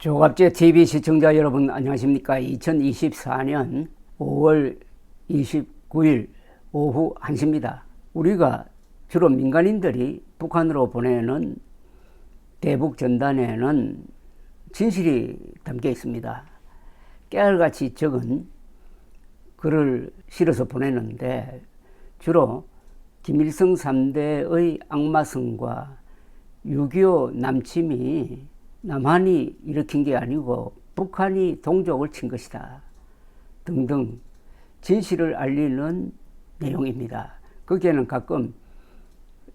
조갑제 TV 시청자 여러분 안녕하십니까? 2024년 5월 29일 오후 1시입니다. 우리가 주로 민간인들이 북한으로 보내는 대북 전단에는 진실이 담겨 있습니다. 깨알같이 적은 글을 실어서 보내는데 주로 김일성 3대의 악마성과 6.25 남침이 남한이 일으킨 게 아니고 북한이 동족을 친 것이다 등등 진실을 알리는 내용입니다. 거기에는 가끔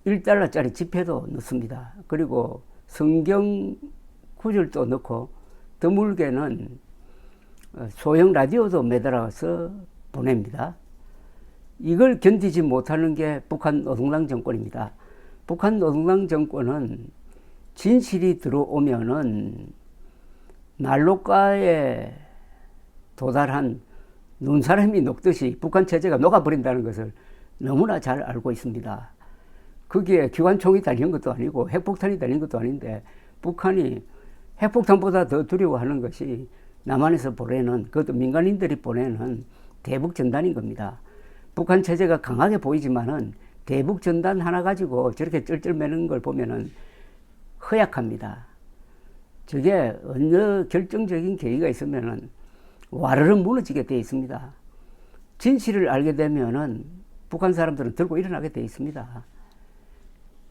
1달러짜리 지폐도 넣습니다. 그리고 성경 구절도 넣고 드물게는 소형 라디오도 매달아서 보냅니다. 이걸 견디지 못하는 게 북한 노동당 정권입니다. 북한 노동당 정권은 진실이 들어오면은 난로가에 도달한 눈사람이 녹듯이 북한 체제가 녹아버린다는 것을 너무나 잘 알고 있습니다. 거기에 기관총이 달린 것도 아니고 핵폭탄이 달린 것도 아닌데 북한이 핵폭탄보다 더 두려워하는 것이 남한에서 보내는, 그것도 민간인들이 보내는 대북전단인 겁니다. 북한 체제가 강하게 보이지만은 대북전단 하나 가지고 저렇게 쩔쩔매는 걸 보면은 허약합니다. 저게 어느 결정적인 계기가 있으면은 와르르 무너지게 되어 있습니다. 진실을 알게 되면은 북한 사람들은 들고 일어나게 되어 있습니다.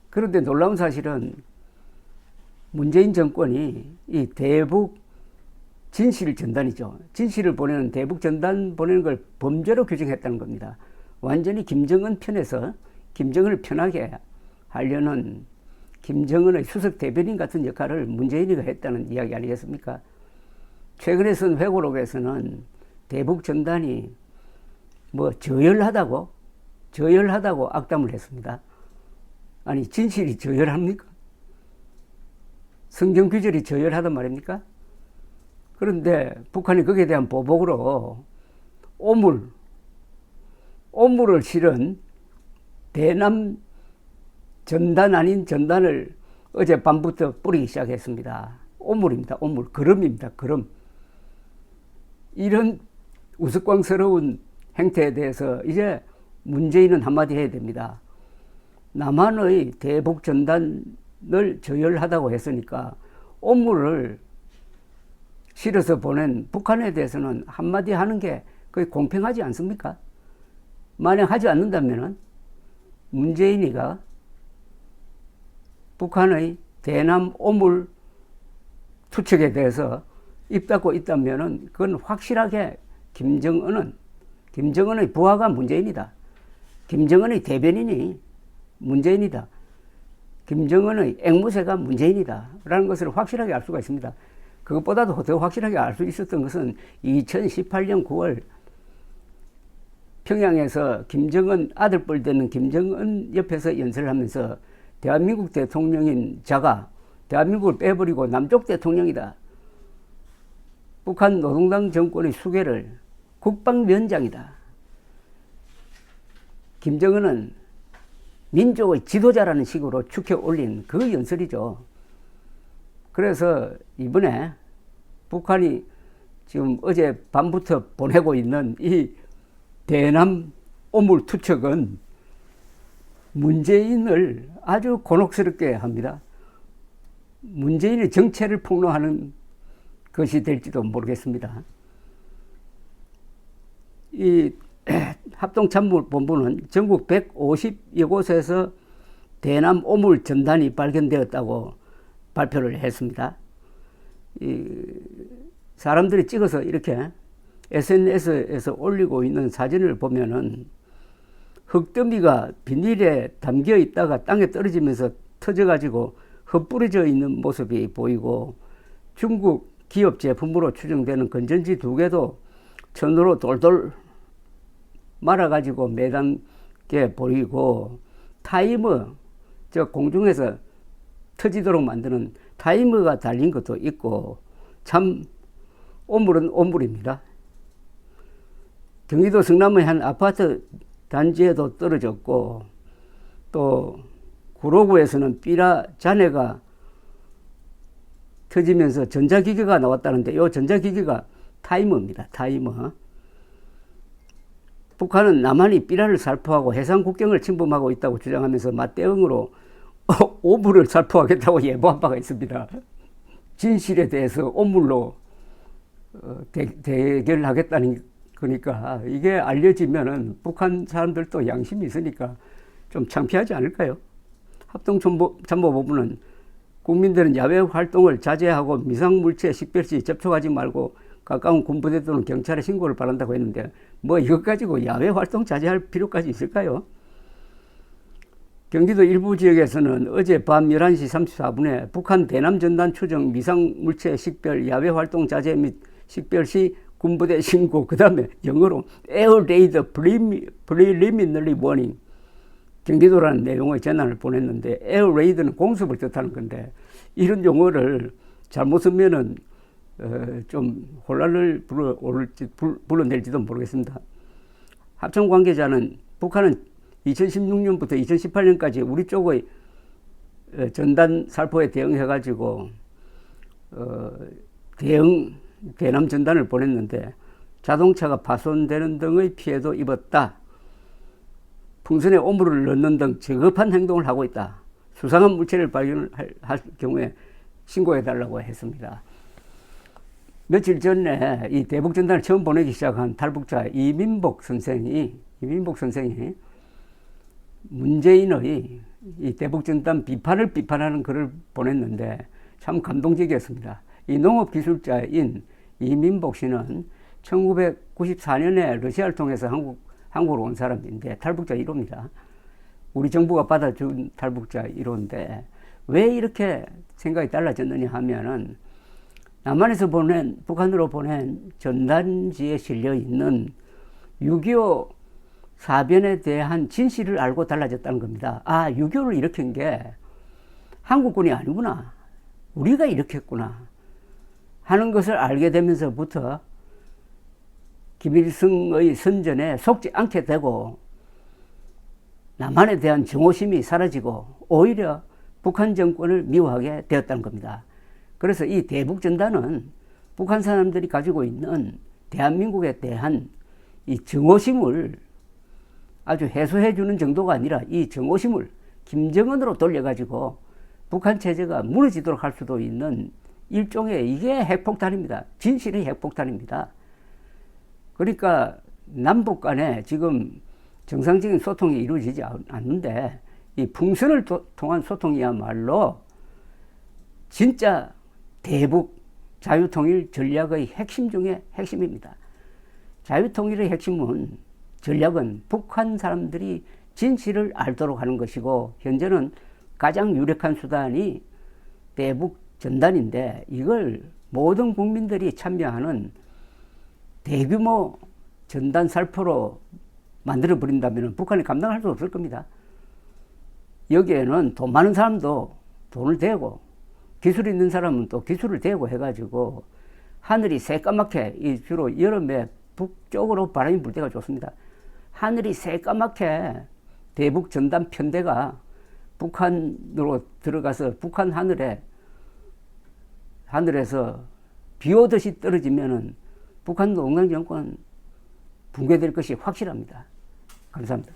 그런데 놀라운 사실은 문재인 정권이 이 대북 진실 전단이죠. 진실을 보내는 대북 전단 보내는 걸 범죄로 규정했다는 겁니다. 완전히 김정은 편에서 김정은을 편하게 하려는 김정은의 수석 대변인 같은 역할을 문재인이가 했다는 이야기 아니겠습니까? 최근에 쓴 회고록에서는 대북 전단이 저열하다고 악담을 했습니다. 아니, 진실이 저열합니까? 성경 규절이 저열하단 말입니까? 그런데 북한이 거기에 대한 보복으로 오물을 실은 대남 전단 아닌 전단을 어제 밤부터 뿌리기 시작했습니다. 오물입니다. 오물. 거름입니다. 거름. 이런 우스꽝스러운 행태에 대해서 이제 문재인은 한마디 해야 됩니다. 남한의 대북 전단을 저열하다고 했으니까 오물을 실어서 보낸 북한에 대해서는 한마디 하는 게 거의 공평하지 않습니까? 만약 하지 않는다면은 문재인이가 북한의 대남 오물 투척에 대해서 입 닫고 있다면은 그건 확실하게 김정은의 부하가 문재인이다. 김정은의 대변인이 문재인이다. 김정은의 앵무새가 문재인이다. 라는 것을 확실하게 알 수가 있습니다. 그것보다도 더 확실하게 알 수 있었던 것은 2018년 9월 평양에서 김정은 아들뻘 되는 김정은 옆에서 연설을 하면서 대한민국 대통령인 자가 대한민국을 빼버리고 남쪽 대통령이다. 북한 노동당 정권의 수괴를 국방위원장이다. 김정은은 민족의 지도자라는 식으로 축혀 올린 그 연설이죠. 그래서 이번에 북한이 지금 어제 밤부터 보내고 있는 이 대남 오물 투척은 문재인을 아주 곤혹스럽게 합니다. 문재인의 정체를 폭로하는 것이 될지도 모르겠습니다. 이 합동참모본부는 전국 150여 곳에서 대남 오물 전단이 발견되었다고 발표를 했습니다. 사람들이 찍어서 이렇게 SNS에서 올리고 있는 사진을 보면은 흙더미가 비닐에 담겨 있다가 땅에 떨어지면서 터져가지고 흩뿌려져 있는 모습이 보이고 중국 기업 제품으로 추정되는 건전지 2개도 천으로 돌돌 말아가지고 매단게 보이고 타이머, 공중에서 터지도록 만드는 타이머가 달린 것도 있고 참 오물은 오물입니다. 경기도 성남의 한 아파트 단지에도 떨어졌고 또 구로구에서는 삐라 잔해가 터지면서 전자기계가 나왔다는데 이 전자기계가 타이머입니다. 타이머. 북한은 남한이 삐라를 살포하고 해상 국경을 침범하고 있다고 주장하면서 맞대응으로 오물을 살포하겠다고 예보한 바가 있습니다. 진실에 대해서 오물로 대결하겠다는 거니까 이게 알려지면은 북한 사람들도 양심이 있으니까 좀 창피하지 않을까요? 합동참모본부는 국민들은 야외 활동을 자제하고 미상물체 식별 시 접촉하지 말고 가까운 군부대 또는 경찰에 신고를 바란다고 했는데 뭐 이것 가지고 야외 활동 자제할 필요까지 있을까요? 경기도 일부 지역에서는 어제 밤 11시 34분에 북한 대남 전단 추정 미상물체 식별 야외 활동 자제 및 식별 시 군부대 신고 그 다음에 영어로 Air Raid Preliminary Warning 경기도라는 내용의 전단을 보냈는데 Air Raid는 공습을 뜻하는 건데 이런 용어를 잘못 쓰면은 좀 혼란을 불러낼지도 모르겠습니다. 합참 관계자는 북한은 2016년부터 2018년까지 우리 쪽의 전단 살포에 대응해가지고 대남 전단을 보냈는데 자동차가 파손되는 등의 피해도 입었다. 풍선에 오물을 넣는 등 저급한 행동을 하고 있다. 수상한 물체를 발견할 경우에 신고해달라고 했습니다. 며칠 전에 이 대북전단을 처음 보내기 시작한 탈북자 이민복 선생이 문재인의 이 대북전단 비판하는 글을 보냈는데 참 감동적이었습니다. 이 농업기술자인 이민복 씨는 1994년에 러시아를 통해서 한국으로 온 사람인데 탈북자 1호입니다. 우리 정부가 받아준 탈북자 1호인데 왜 이렇게 생각이 달라졌느냐 하면은 남한에서 북한으로 보낸 전단지에 실려있는 6.25 사변에 대한 진실을 알고 달라졌다는 겁니다. 아, 6.25를 일으킨 게 한국군이 아니구나. 우리가 일으켰구나. 하는 것을 알게 되면서부터 김일성의 선전에 속지 않게 되고 남한에 대한 정오심이 사라지고 오히려 북한 정권을 미워하게 되었다는 겁니다. 그래서 이 대북전단은 북한 사람들이 가지고 있는 대한민국에 대한 이 정오심을 아주 해소해 주는 정도가 아니라 이 정오심을 김정은으로 돌려가지고 북한 체제가 무너지도록 할 수도 있는 일종의 이게 핵폭탄입니다. 진실의 핵폭탄입니다. 그러니까 남북 간에 지금 정상적인 소통이 이루어지지 않는데 이 풍선을 통한 소통이야말로 진짜 대북 자유통일 전략의 핵심 중에 핵심입니다. 자유통일의 전략은 북한 사람들이 진실을 알도록 하는 것이고 현재는 가장 유력한 수단이 대북 전단인데 이걸 모든 국민들이 참여하는 대규모 전단 살포로 만들어 버린다면 북한이 감당할 수 없을 겁니다. 여기에는 돈 많은 사람도 돈을 대고 기술 있는 사람은 또 기술을 대고 해가지고 하늘이 새까맣게 주로 여름에 북쪽으로 바람이 불 때가 좋습니다. 하늘이 새까맣게 대북 전단 편대가 북한으로 들어가서 북한 하늘에서 비 오듯이 떨어지면은 북한 농당 정권 붕괴될 것이 확실합니다. 감사합니다.